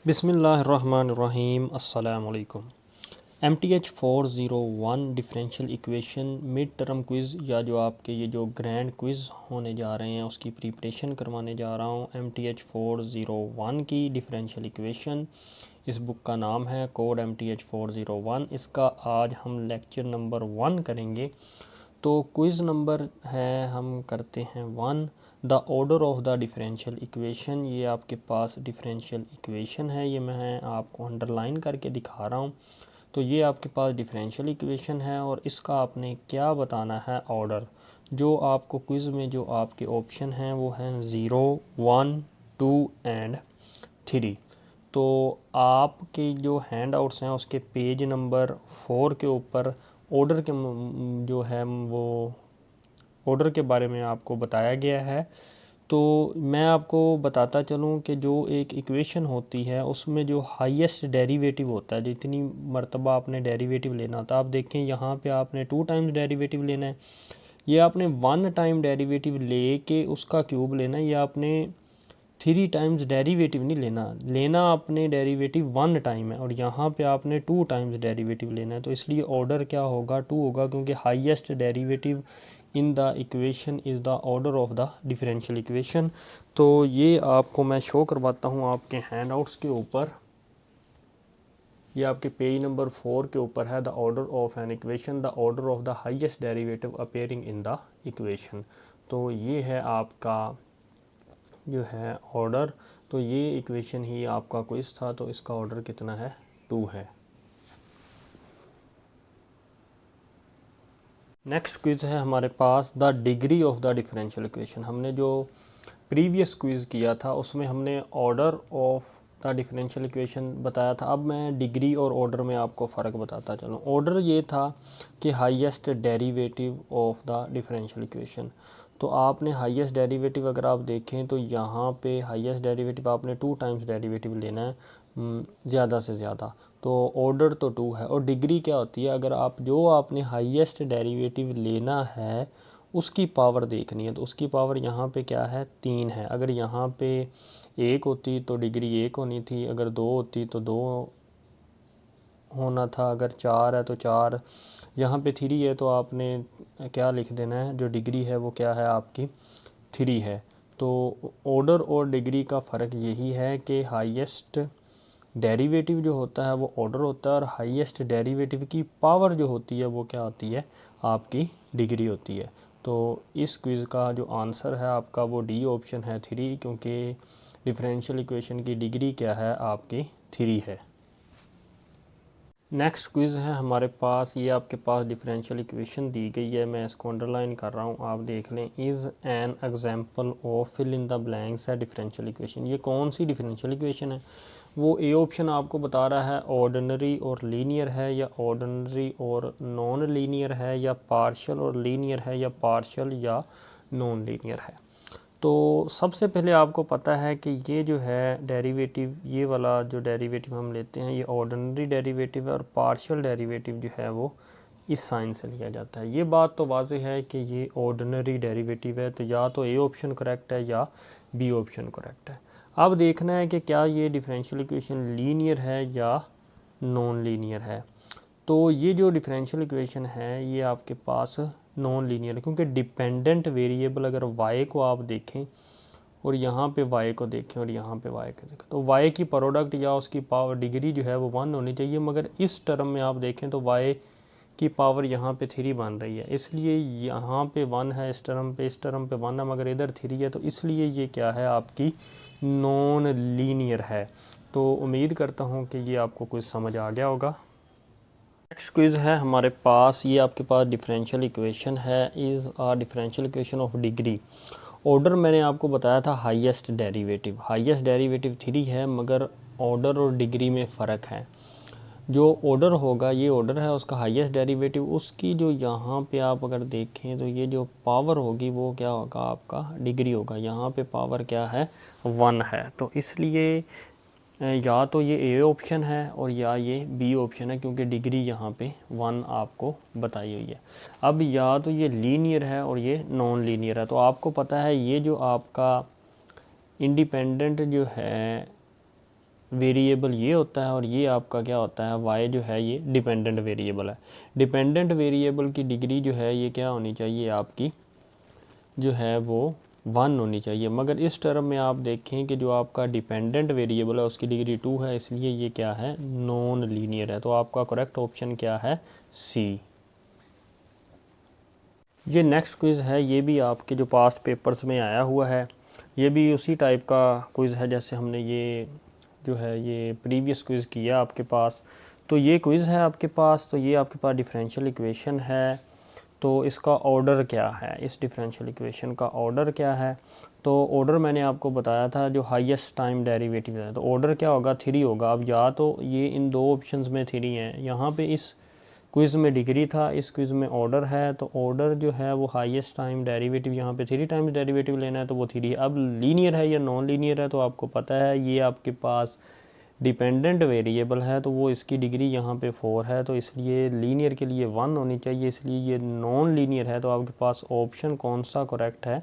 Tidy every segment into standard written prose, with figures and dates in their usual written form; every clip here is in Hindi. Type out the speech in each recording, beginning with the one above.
बिस्मिल्लाहिर्रहमानिर्रहीम अस्सलाम वालेकुम। MTH 401 differential equation mid term quiz या जो आपके ये जो ग्रैंड क्विज़ होने जा रहे हैं उसकी प्रिपरेशन करवाने जा रहा हूँ। MTH 401 की डिफरेंशियल इक्वेशन, इस बुक का नाम है कोड MTH 401। इसका आज हम लेक्चर नंबर 1 करेंगे। तो क्विज़ नंबर है, हम करते हैं 1, the order of the differential equation. ये आपके पास डिफरेंशियल इक्वेशन है, ये मैं आपको अंडरलाइन करके दिखा रहा हूँ। तो ये आपके पास डिफरेंशियल इक्वेशन है और इसका आपने क्या बताना है ऑर्डर। जो आपको क्विज़ में जो आपके ऑप्शन हैं वो हैं 0, 1, 2 एंड 3। तो आपके जो हैंड आउट्स हैं उसके पेज नंबर 4 के ऊपर ऑर्डर के जो है वो ऑर्डर के बारे में आपको बताया गया है। तो मैं आपको बताता चलूँ कि जो एक इक्वेशन होती है उसमें जो हाईएस्ट डेरिवेटिव होता है, जितनी मर्तबा आपने डेरिवेटिव लेना होता है, आप देखें यहाँ पे आपने 2 टाइम्स डेरिवेटिव लेना है, ये आपने 1 टाइम डेरिवेटिव ले के उसका क्यूब लेना है, या आपने 3 टाइम्स डेरिवेटिव नहीं लेना आपने डेरिवेटिव 1 टाइम है और यहाँ पे आपने 2 टाइम्स डेरिवेटिव लेना है। तो इसलिए ऑर्डर क्या होगा, 2 होगा, क्योंकि highest derivative in the equation is the order of the differential equation. तो ये आपको मैं शो करवाता हूँ आपके हैंड आउट्स के ऊपर। ये आपके पेज नंबर 4 के ऊपर है, the order of an equation, the order of the highest derivative appearing in the equation. तो ये है आपका जो है ऑर्डर। तो ये इक्वेशन ही आपका क्विज था, तो इसका ऑर्डर कितना है, 2 है। नेक्स्ट क्विज़ है हमारे पास the degree of the differential equation. हमने जो प्रीवियस क्विज़ किया था उसमें हमने order of the differential equation बताया था। अब मैं डिग्री और ऑर्डर में आपको फ़र्क बताता चलूँ। ऑर्डर ये था कि highest derivative of the differential equation. तो आपने हाईएस्ट डेरिवेटिव अगर आप देखें तो यहाँ पे हाईएस्ट डेरिवेटिव आपने 2 टाइम्स डेरिवेटिव लेना है, ज़्यादा से ज़्यादा। तो ऑर्डर तो 2 है। और डिग्री क्या होती है, अगर आप जो आपने हाईएस्ट डेरिवेटिव लेना है उसकी पावर देखनी है, तो उसकी पावर यहाँ पे क्या है, 3 है। अगर यहाँ पे 1 होती तो डिग्री 1 होनी थी, अगर 2 होती तो 2 होना था, अगर 4 है तो 4, यहाँ पे 3 है तो आपने क्या लिख देना है, जो डिग्री है वो क्या है आपकी 3 है। तो ऑर्डर और डिग्री का फ़र्क यही है कि हाईएस्ट डेरिवेटिव जो होता है वो ऑर्डर होता है और हाईएस्ट डेरिवेटिव की पावर जो होती है वो क्या होती है, आपकी डिग्री होती है। तो इस क्विज़ का जो आंसर है आपका वो डी ऑप्शन है 3, क्योंकि डिफरेंशियल इक्वेशन की डिग्री क्या है, आपकी 3 है। नेक्स्ट क्विज़ है हमारे पास, ये आपके पास डिफरेंशियल इक्वेशन दी गई है, मैं इसको अंडरलाइन कर रहा हूँ, आप देख लें। Is an example of fill in the blanks है डिफरेंशियल इक्वेशन। ये कौन सी डिफरेंशियल इक्वेशन है, वो ए ऑप्शन आपको बता रहा है ऑर्डिनरी और लीनियर है, या ऑर्डिनरी और नॉन लीनियर है, या पार्शियल और लीनियर है, या पार्शियल या नॉन लीनियर है। तो सबसे पहले आपको पता है कि ये जो है डेरिवेटिव, ये वाला जो डेरिवेटिव हम लेते हैं ये ऑर्डिनरी डेरिवेटिव है और पार्शियल डेरिवेटिव जो है वो इस साइन से लिया जाता है। ये बात तो वाज़ेह है कि ये ऑर्डिनरी डेरिवेटिव है, तो या तो ए ऑप्शन करेक्ट है या बी ऑप्शन करेक्ट है। अब देखना है कि क्या ये डिफरेंशियल इक्वेशन लीनियर है या नॉन लीनियर है। तो ये जो डिफरेंशियल इक्वेशन है ये आपके पास नॉन लीनियर है, क्योंकि डिपेंडेंट वेरिएबल अगर y को आप देखें और यहाँ पे y को देखें और यहाँ पे y को देखें, तो y की प्रोडक्ट या उसकी पावर डिग्री जो है वो 1 होनी चाहिए, मगर इस टर्म में आप देखें तो y की पावर यहाँ पे 3 बन रही है, इसलिए यहाँ पे 1 है, इस टर्म पे 1 है, मगर इधर 3 है, तो इसलिए ये क्या है, आपकी नॉन लीनियर है। तो उम्मीद करता हूँ कि ये आपको कुछ समझ आ गया होगा। नेक्स्ट क्विज़ है हमारे पास, ये आपके पास डिफरेंशियल इक्वेशन है, is a differential equation of degree. Order मैंने आपको बताया था हाईएस्ट डेरिवेटिव 3 है, मगर ऑर्डर और डिग्री में फ़र्क है। जो ऑर्डर होगा, ये ऑर्डर है, उसका हाईएस्ट डेरिवेटिव, उसकी जो यहाँ पे आप अगर देखें तो ये जो पावर होगी वो क्या होगा, आपका डिग्री होगा। यहाँ पे पावर क्या है, 1 है। तो इसलिए या तो ये ए ऑप्शन है और या ये बी ऑप्शन है, क्योंकि डिग्री यहाँ पे 1 आपको बताई हुई है। अब या तो ये लीनियर है और ये नॉन लीनियर है। तो आपको पता है ये जो आपका इंडिपेंडेंट जो है वेरिएबल ये होता है और ये आपका क्या होता है, y जो है ये डिपेंडेंट वेरिएबल है। डिपेंडेंट वेरिएबल की डिग्री जो है ये क्या होनी चाहिए, आपकी जो है वो 1 होनी चाहिए। मगर इस टर्म में आप देखें कि जो आपका डिपेंडेंट वेरिएबल है उसकी डिग्री 2 है, इसलिए ये क्या है, नॉन लीनियर है। तो आपका करेक्ट ऑप्शन क्या है, सी। ये नेक्स्ट क्विज़ है, ये भी आपके जो पास्ट पेपर्स में आया हुआ है, ये भी उसी टाइप का क्विज़ है जैसे हमने ये जो है ये प्रीवियस क्विज़ किया आपके पास। तो ये क्विज़ है आपके पास, तो ये आपके पास डिफरेंशियल इक्वेशन है, तो इसका ऑर्डर क्या है, इस डिफरेंशियल इक्वेशन का ऑर्डर क्या है। तो ऑर्डर मैंने आपको बताया था, जो हाईएस्ट टाइम डेरिवेटिव है, तो ऑर्डर क्या होगा, 3 होगा। अब या तो ये इन दो ऑप्शंस में 3 हैं, यहाँ पे इस क्विज़ में डिग्री था, इस क्विज़ में ऑर्डर है, तो ऑर्डर जो है वो हाईएस्ट टाइम डेरिवेटिव यहाँ पे 3 टाइम्स डेरिवेटिव लेना है, तो वो 3 है। अब लीनियर है या नॉन लीनियर है, तो आपको पता है ये आपके पास डिपेंडेंट वेरिएबल है, तो वो इसकी डिग्री यहाँ पे 4 है, तो इसलिए लीनियर के लिए 1 होनी चाहिए, इसलिए ये नॉन लीनियर है। तो आपके पास ऑप्शन कौन सा करेक्ट है,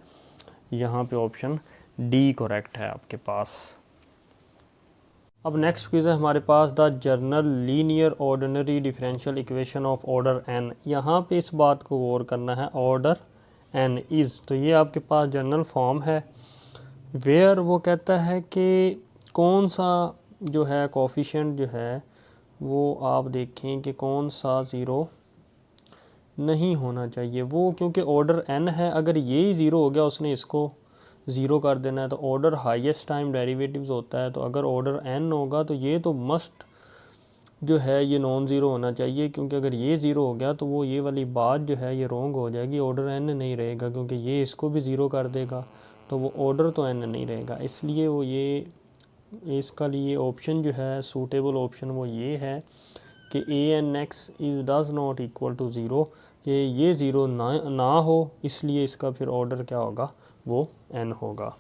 यहाँ पे ऑप्शन डी करेक्ट है आपके पास। अब नेक्स्ट क्विज़ है हमारे पास, the general linear ordinary differential equation of order n। यहाँ पे इस बात को गौर करना है, ऑर्डर n इज़, तो ये आपके पास जर्नल फॉर्म है, वेयर वो कहता है कि कौन सा जो है कोफिशिएंट जो है वो आप देखें कि कौन सा ज़ीरो नहीं होना चाहिए वो, क्योंकि ऑर्डर n है, अगर ये ही ज़ीरो हो गया उसने इसको ज़ीरो कर देना है। तो ऑर्डर हाईएस्ट टाइम डेरिवेटिव्स होता है, तो अगर ऑर्डर n होगा तो ये तो मस्ट जो है ये नॉन ज़ीरो होना चाहिए, क्योंकि अगर ये ज़ीरो हो गया तो वो ये वाली बात जो है ये रॉन्ग हो जाएगी, ऑर्डर n नहीं रहेगा, क्योंकि ये इसको भी ज़ीरो कर देगा, तो वो ऑर्डर तो n नहीं रहेगा। इसलिए वो ये इसका लिए ऑप्शन जो है सूटेबल ऑप्शन वो ये है कि ANX is does not equal to zero, कि ये ज़ीरो ना हो, इसलिए इसका फिर ऑर्डर क्या होगा, वो n होगा।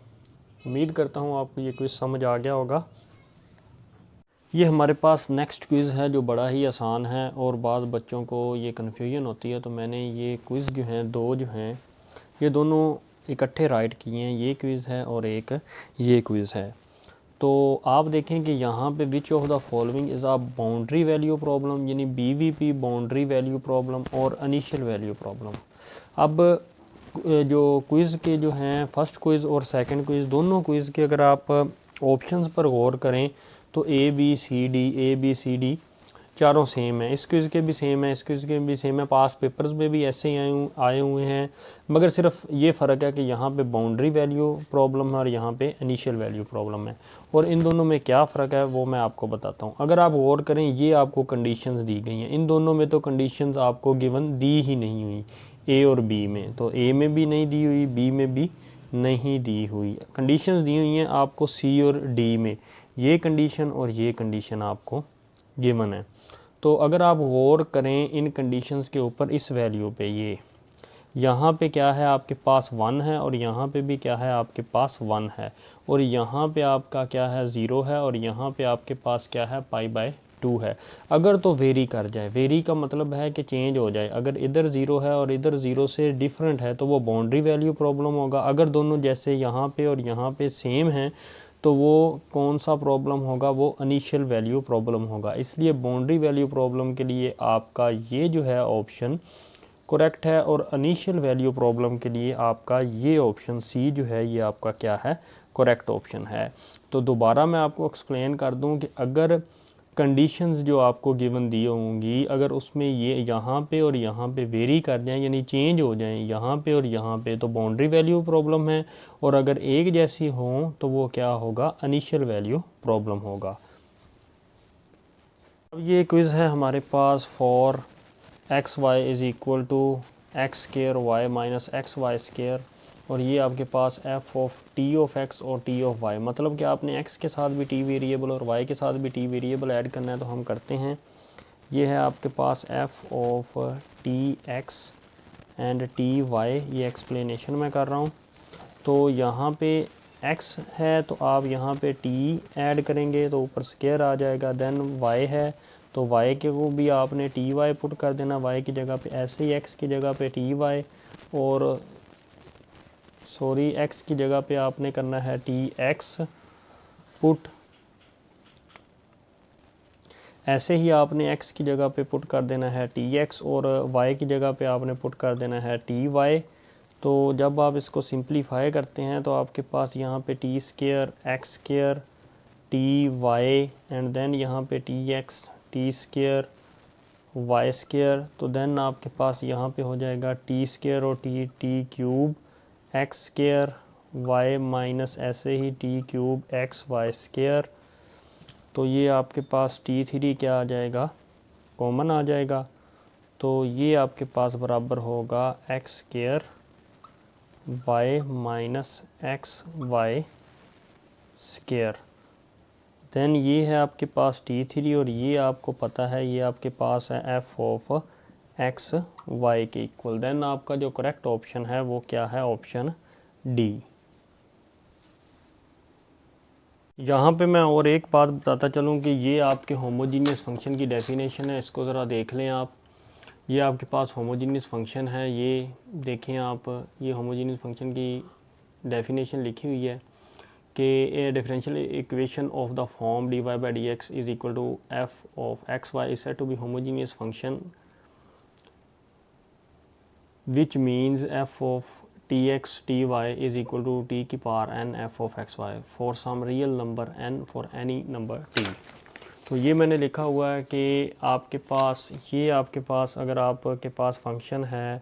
उम्मीद करता हूँ आपको ये क्विज़ समझ आ गया होगा। ये हमारे पास नेक्स्ट क्विज़ है जो बड़ा ही आसान है और बाज़ बच्चों को ये कन्फ्यूजन होती है, तो मैंने ये क्विज़ जो हैं दो जो हैं ये दोनों इकट्ठे राइट किए हैं, ये क्विज़ है और एक ये क्विज़ है। तो आप देखें कि यहाँ पे which of the following is a boundary value problem, यानी BVP बाउंड्री वैल्यू प्रॉब्लम और इनिशियल वैल्यू प्रॉब्लम। अब जो क्विज़ के जो हैं फर्स्ट क्विज़ और सेकंड क्विज़, दोनों क्विज़ के अगर आप ऑप्शंस पर गौर करें तो ABCD चारों सेम है, इस क्विज़ के भी सेम है, इस क्विज़ के भी सेम है, पास पेपर्स में भी ऐसे ही आए हुए हैं, मगर सिर्फ ये फ़र्क है कि यहाँ पे बाउंड्री वैल्यू प्रॉब्लम है और यहाँ पे इनिशियल वैल्यू प्रॉब्लम है। और इन दोनों में क्या फ़र्क है वो मैं आपको बताता हूँ। अगर आप गौर करें, ये आपको कंडीशंस दी गई हैं, इन दोनों में तो कंडीशंस आपको गिवन दी ही नहीं हुई, A और B में, तो A में भी नहीं दी हुई, B में भी नहीं दी हुई। कंडीशंस दी हुई हैं आपको C और D में, ये कंडीशन और ये कंडीशन आपको गिवन है। तो अगर आप गौर करें इन कंडीशंस के ऊपर, इस वैल्यू पे, ये यहाँ पे क्या है आपके पास 1 है और यहाँ पे भी क्या है आपके पास 1 है, और यहाँ पे आपका क्या है 0 है, और यहाँ पे आपके पास क्या है π/2 है। अगर तो वेरी कर जाए, वेरी का मतलब है कि चेंज हो जाए, अगर इधर 0 है और इधर 0 से डिफरेंट है तो वो बाउंड्री वैल्यू प्रॉब्लम होगा। अगर दोनों जैसे यहाँ पे और यहाँ पे सेम हैं तो वो कौन सा प्रॉब्लम होगा, वो इनिशियल वैल्यू प्रॉब्लम होगा। इसलिए बाउंड्री वैल्यू प्रॉब्लम के लिए आपका ये जो है ऑप्शन करेक्ट है, और इनिशियल वैल्यू प्रॉब्लम के लिए आपका ये ऑप्शन सी जो है ये आपका क्या है, करेक्ट ऑप्शन है। तो दोबारा मैं आपको एक्सप्लेन कर दूं कि अगर कंडीशंस जो आपको गिवन दी होंगी, अगर उसमें ये यहाँ पे और यहाँ पे वेरी कर जाएं, यानी चेंज हो जाएं यहाँ पे और यहाँ पे, तो बाउंड्री वैल्यू प्रॉब्लम है, और अगर एक जैसी हों तो वो क्या होगा, इनिशियल वैल्यू प्रॉब्लम होगा। अब ये क्विज़ है हमारे पास, for xy is equal to X square Y minus x Y square, और ये आपके पास f of t of x और t ऑफ y, मतलब कि आपने x के साथ भी t वेरिएबल और y के साथ भी t वेरिएबल ऐड करना है, तो हम करते हैं। ये है आपके पास f of tx and ty, ये एक्सप्लेनेशन मैं कर रहा हूँ। तो यहाँ पे x है तो आप यहाँ पे t ऐड करेंगे तो ऊपर स्क्वायर आ जाएगा, देन y है तो y के को भी आपने ty पुट कर देना y की जगह पे, ऐसे ही x की जगह पे ty, और सॉरी x की जगह पे आपने करना है tx पुट, ऐसे ही आपने x की जगह पे पुट कर देना है tx और y की जगह पे आपने पुट कर देना है ty। तो जब आप इसको सिंप्लीफाई करते हैं तो आपके पास यहाँ पे T square X square T Y and then यहाँ पे T X T square Y square. तो देन आपके पास यहाँ पे हो जाएगा टी स्केयर और T T cube X square Y minus ऐसे ही T cube X Y square. तो ये आपके पास T3 क्या आ जाएगा, कॉमन आ जाएगा। तो ये आपके पास बराबर होगा x square Y minus x Y square. Then ये है आपके पास T3 और ये आपको पता है ये आपके पास है एफ ऑफ एक्स वाई के इक्वल। देन आपका जो करेक्ट ऑप्शन है वो क्या है, ऑप्शन डी। यहाँ पे मैं और एक बात बताता चलूँ कि ये आपके होमोजीनियस फंक्शन की डेफिनेशन है, इसको ज़रा देख लें आप। ये आपके पास होमोजीनियस फंक्शन है, ये देखें आप, ये होमोजीनियस फंक्शन की डेफिनेशन लिखी हुई है कि a differential equation of the form dy by dx is equal to f of x y is said to be homogeneous function which means f of tx ty is equal to t की power n f of xy for some real number n for any number t। तो ये मैंने लिखा हुआ है कि आपके पास ये आपके पास अगर आपके पास फंक्शन है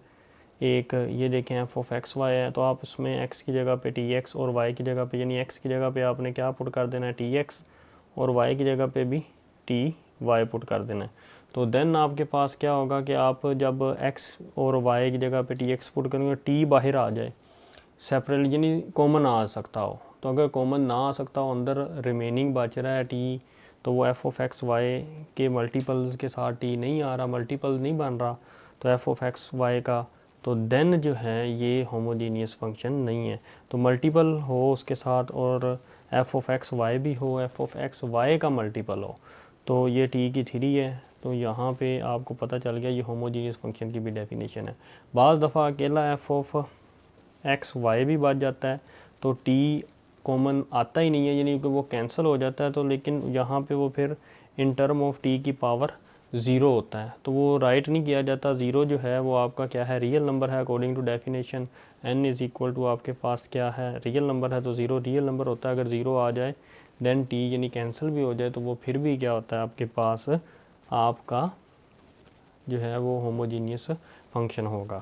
एक, ये देखें f of xy है, तो आप उसमें x की जगह पे tx और y की जगह पे, यानी x की जगह पे आपने क्या पुट कर देना है tx और y की जगह पे भी ty पुट कर देना है। तो देन आपके पास क्या होगा कि आप जब x और y की जगह पे tx पुट करेंगे t बाहर आ जाए सेपरेटली, यानी कॉमन आ सकता हो। तो अगर कॉमन ना आ सकता हो, अंदर रिमेनिंग बच रहा है t, तो वो f ऑफ एक्स वाई के मल्टीपल्स के साथ t नहीं आ रहा, मल्टीपल नहीं बन रहा, तो f ऑफ एक्स वाई का, तो देन जो है ये होमोजीनियस फंक्शन नहीं है। तो मल्टीपल हो उसके साथ और f ऑफ एक्स वाई भी हो, f ऑफ एक्स वाई का मल्टीपल हो, तो ये t की 3 है। तो यहाँ पे आपको पता चल गया ये होमोजीनियस फंक्शन की भी डेफिनेशन है। बाज़ दफ़ा अकेला f ऑफ एक्स वाई भी बच जाता है तो t कॉमन आता ही नहीं है, यानी कि वो कैंसिल हो जाता है। तो लेकिन यहाँ पे वो फिर इन टर्म ऑफ t की पावर 0 होता है, तो वो राइट नहीं किया जाता। 0 जो है वो आपका क्या है, रियल नंबर है according to definition. n is equal to आपके पास क्या है, रियल नंबर है, तो 0 रियल नंबर होता है। अगर 0 आ जाए देन t यानी कैंसिल भी हो जाए तो वो फिर भी क्या होता है आपके पास, आपका जो है वो होमोजीनियस फंक्शन होगा।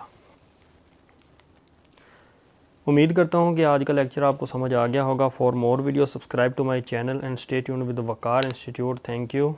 उम्मीद करता हूँ कि आज का लेक्चर आपको समझ आ गया होगा। For more video subscribe to my channel and stay tuned with Waqar institute. Thank you.